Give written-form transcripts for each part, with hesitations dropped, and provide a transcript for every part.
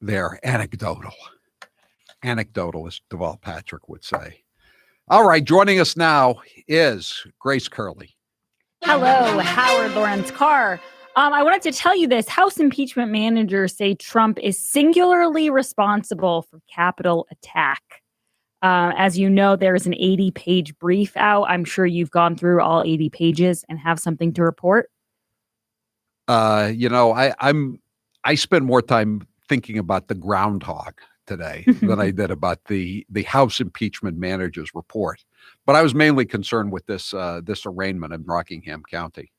They're anecdotal. Anecdotal, as Deval Patrick would say. All right, joining us now is Grace Curley. Hello, Howard Lawrence Carr. I wanted to tell you this. House impeachment managers say Trump is singularly responsible for Capitol attack. As you know, there's an 80-page brief out. I'm sure you've gone through all 80 pages and have something to report. I spend more time thinking about the groundhog today than I did about the House impeachment managers report. But I was mainly concerned with this arraignment in Rockingham County.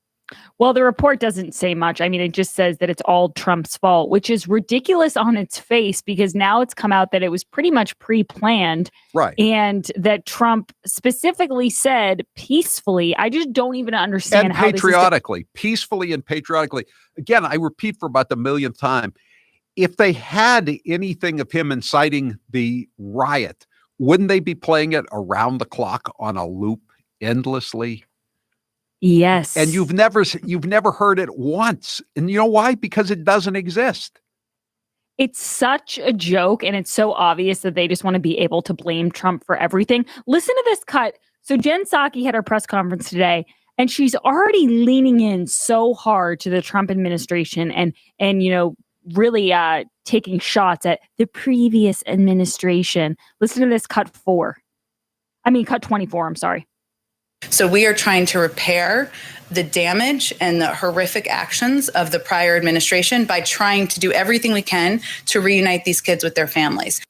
Well, the report doesn't say much. I mean, it just says that it's all Trump's fault, which is ridiculous on its face because now it's come out that it was pretty much pre-planned. Right. And that Trump specifically said peacefully. I just don't even understand and how patriotically, peacefully and patriotically. Again, I repeat for about the millionth time, if they had anything of him inciting the riot, wouldn't they be playing it around the clock on a loop endlessly? Yes. And you've never heard it once. And you know why? Because it doesn't exist. It's such a joke, and it's so obvious that they just want to be able to blame Trump for everything. Listen to this cut. So Jen Psaki had her press conference today, and she's already leaning in so hard to the Trump administration and really taking shots at the previous administration. Listen to this cut 24, I'm sorry. So we are trying to repair the damage and the horrific actions of the prior administration by trying to do everything we can to reunite these kids with their families.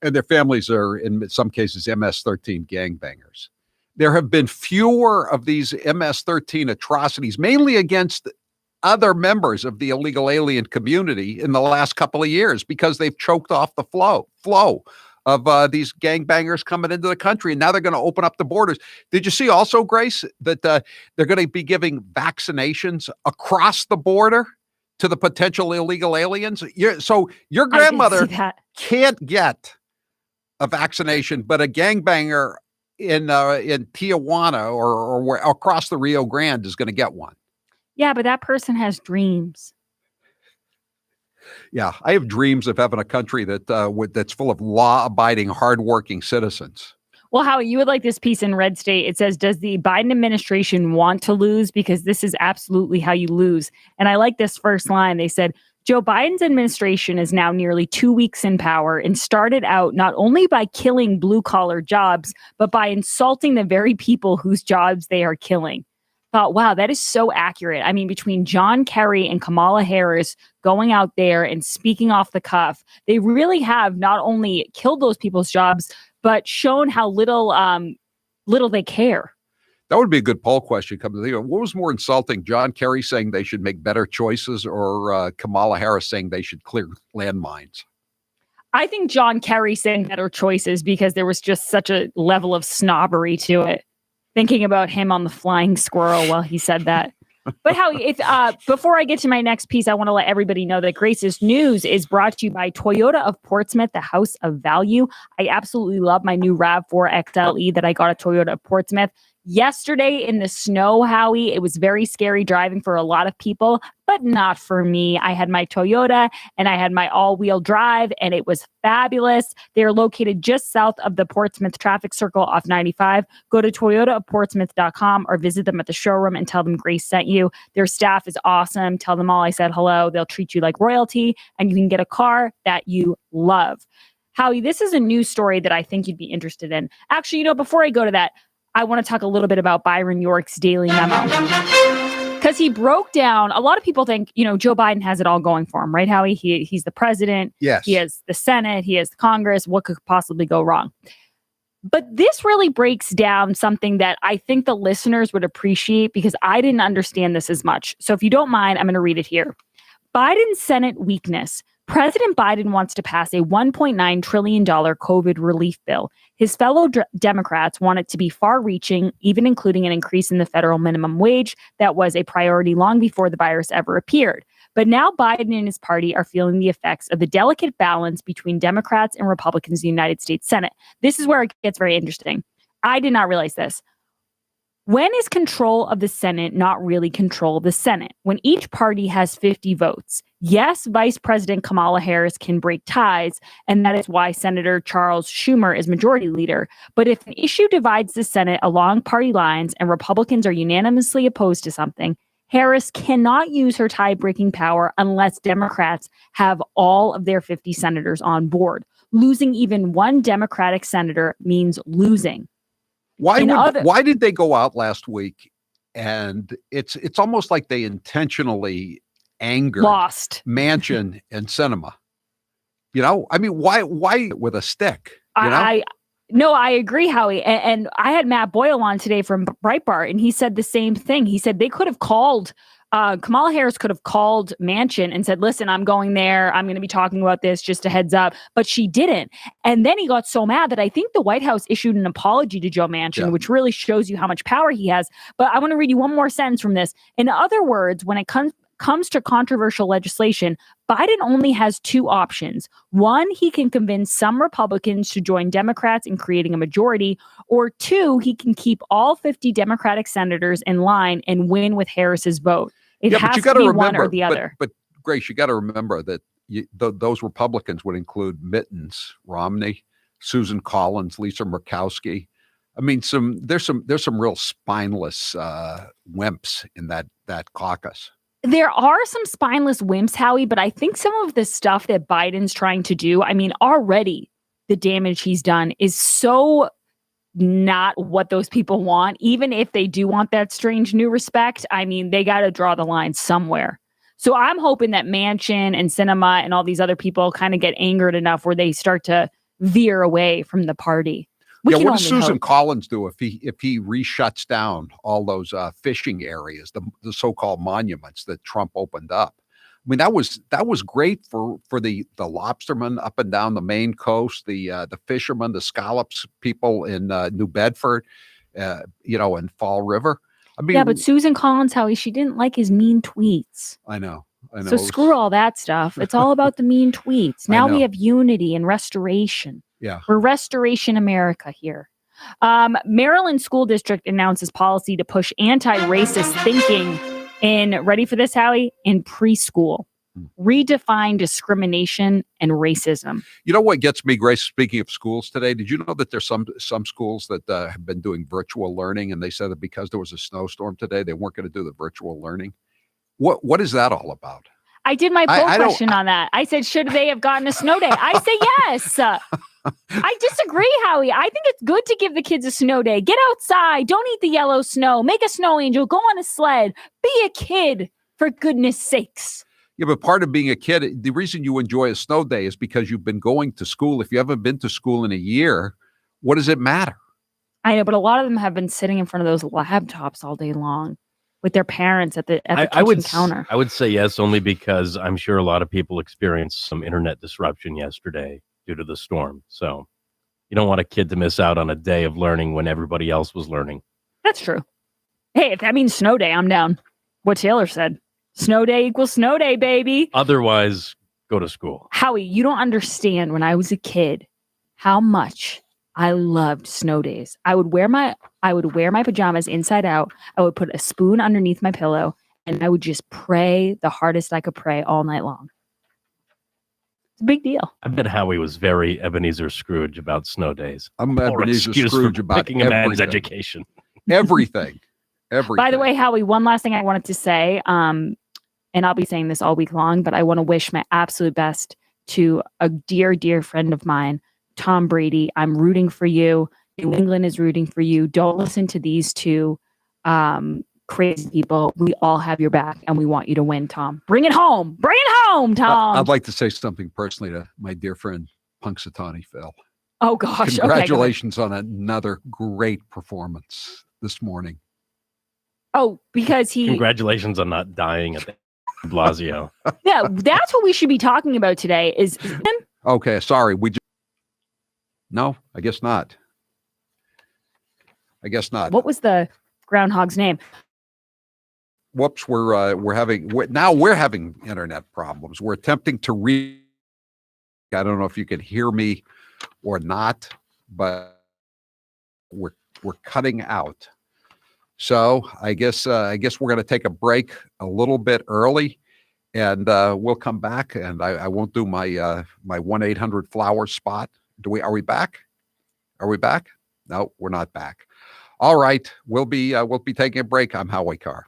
And their families are, in some cases, MS-13 gangbangers. There have been fewer of these MS-13 atrocities, mainly against other members of the illegal alien community in the last couple of years because they've choked off the flow of these gangbangers coming into the country. And now they're going to open up the borders. Did you see also, Grace, that they're going to be giving vaccinations across the border to the potential illegal aliens? So your grandmother can't get a vaccination, but a gangbanger in Tijuana or across the Rio Grande is going to get one. Yeah, but that person has dreams. Yeah, I have dreams of having a country that's full of law-abiding, hardworking citizens. Well, Howie, you would like this piece in Red State. It says, does the Biden administration want to lose? Because this is absolutely how you lose. And I like this first line. They said, Joe Biden's administration is now nearly 2 weeks in power and started out not only by killing blue-collar jobs, but by insulting the very people whose jobs they are killing. Thought, wow, that is so accurate. I mean, between John Kerry and Kamala Harris going out there and speaking off the cuff, they really have not only killed those people's jobs, but shown how little they care. That would be a good poll question. Come to think of it. What was more insulting, John Kerry saying they should make better choices or Kamala Harris saying they should clear landmines? I think John Kerry saying better choices because there was just such a level of snobbery to it. Thinking about him on the flying squirrel while he said that. But Howie, before I get to my next piece, I want to let everybody know that Grace's News is brought to you by Toyota of Portsmouth, the house of value. I absolutely love my new RAV4 XLE that I got at Toyota of Portsmouth. Yesterday in the snow, Howie, it was very scary driving for a lot of people, but not for me. I had my Toyota and I had my all-wheel drive, and it was fabulous. They're located just south of the Portsmouth traffic circle off 95. Go to toyotaofportsmouth.com or visit them at the showroom and tell them Grace sent you. Their staff is awesome. Tell them all I said hello. They'll treat you like royalty, and you can get a car that you love. Howie, this is a news story that I think you'd be interested in. Actually, before I go to that, I want to talk a little bit about Byron York's Daily Memo. Because he broke down, a lot of people think, Joe Biden has it all going for him, right, Howie? He's the president. Yes. He has the Senate. He has the Congress. What could possibly go wrong? But this really breaks down something that I think the listeners would appreciate because I didn't understand this as much. So if you don't mind, I'm going to read it here. Biden's Senate weakness. President Biden wants to pass a $1.9 trillion COVID relief bill. His fellow Democrats want it to be far-reaching, even including an increase in the federal minimum wage that was a priority long before the virus ever appeared. But now Biden and his party are feeling the effects of the delicate balance between Democrats and Republicans in the United States Senate. This is where it gets very interesting. I did not realize this. When is control of the Senate not really control of the Senate? When each party has 50 votes. Yes, Vice President Kamala Harris can break ties, and that is why Senator Charles Schumer is majority leader. But if an issue divides the Senate along party lines and Republicans are unanimously opposed to something, Harris cannot use her tie-breaking power unless Democrats have all of their 50 senators on board. Losing even one Democratic senator means losing. Why did they go out last week? And it's almost like they intentionally angered lost Manchin and Sinema. I mean, why with a stick? No, I agree, Howie. And I had Matt Boyle on today from Breitbart, and he said the same thing. He said they could have called, Kamala Harris could have called Manchin and said, listen, I'm going there. I'm going to be talking about this, just a heads up. But she didn't. And then he got so mad that I think the White House issued an apology to Joe Manchin, which really shows you how much power he has. But I want to read you one more sentence from this. In other words, when it comes to controversial legislation, Biden only has two options. One, he can convince some Republicans to join Democrats in creating a majority, or two, he can keep all 50 Democratic senators in line and win with Harris's vote. It has to be one or the other. But Grace, you got to remember that those Republicans would include Mittens, Romney, Susan Collins, Lisa Murkowski. I mean, there's some real spineless wimps in that caucus. There are some spineless wimps, Howie, but I think some of the stuff that Biden's trying to do, I mean, already the damage he's done is so not what those people want. Even if they do want that strange new respect, I mean, they got to draw the line somewhere. So I'm hoping that Manchin and Sinema and all these other people kind of get angered enough where they start to veer away from the party. What does Susan Collins do if he reshuts down all those fishing areas, the so-called monuments that Trump opened up? I mean, that was great for the lobstermen up and down the Maine coast, the fishermen, the scallops people in New Bedford, in Fall River. I mean, yeah, but Susan Collins, Howie, she didn't like his mean tweets. I know. So screw all that stuff. It's all about the mean tweets. Now we have unity and restoration. Yeah. We're Restoration America here. Maryland School District announces policy to push anti-racist thinking in, ready for this, Howie, in preschool. Redefine discrimination and racism. You know what gets me, Grace, speaking of schools today, did you know that there's some schools that have been doing virtual learning, and they said that because there was a snowstorm today, they weren't going to do the virtual learning? What is that all about? I did my poll question on that. I said, should they have gotten a snow day? I say yes. I disagree, Howie. I think it's good to give the kids a snow day. Get outside. Don't eat the yellow snow. Make a snow angel. Go on a sled. Be a kid, for goodness sakes. Yeah, but part of being a kid, the reason you enjoy a snow day is because you've been going to school. If you haven't been to school in a year, what does it matter? I know, but a lot of them have been sitting in front of those laptops all day long with their parents at the kitchen counter. I would say yes, only because I'm sure a lot of people experienced some internet disruption yesterday due to the storm. So you don't want a kid to miss out on a day of learning when everybody else was learning. That's true. Hey, if that means snow day, I'm down. What Taylor said. Snow day equals snow day, baby. Otherwise, go to school. Howie, you don't understand when I was a kid how much I loved snow days. I would wear my pajamas inside out. I would put a spoon underneath my pillow, and I would just pray the hardest I could pray all night long. It's a big deal. I bet Howie was very Ebenezer Scrooge about snow days. I'm Ebenezer Scrooge about picking a man's education. Everything. By the way, Howie, one last thing I wanted to say, and I'll be saying this all week long, but I want to wish my absolute best to a dear, dear friend of mine, Tom Brady. I'm rooting for you. New England is rooting for you. Don't listen to these two crazy people. We all have your back, and we want you to win, Tom. Bring it home. Bring it home, Tom. I'd like to say something personally to my dear friend, Punxsutawney Phil. Oh, gosh. Congratulations on another great performance this morning. Oh, because Congratulations on not dying at the Blasio. Yeah, that's what we should be talking about today is him. Okay, sorry. No, I guess not. What was the groundhog's name? Whoops, we're having internet problems. We're attempting to I don't know if you can hear me or not, but we're cutting out. So I guess we're going to take a break a little bit early, and we'll come back. And I won't do my my 1-800-FLOWERS spot. Are we back? Are we back? No, we're not back. All right, we'll be taking a break. I'm Howie Carr.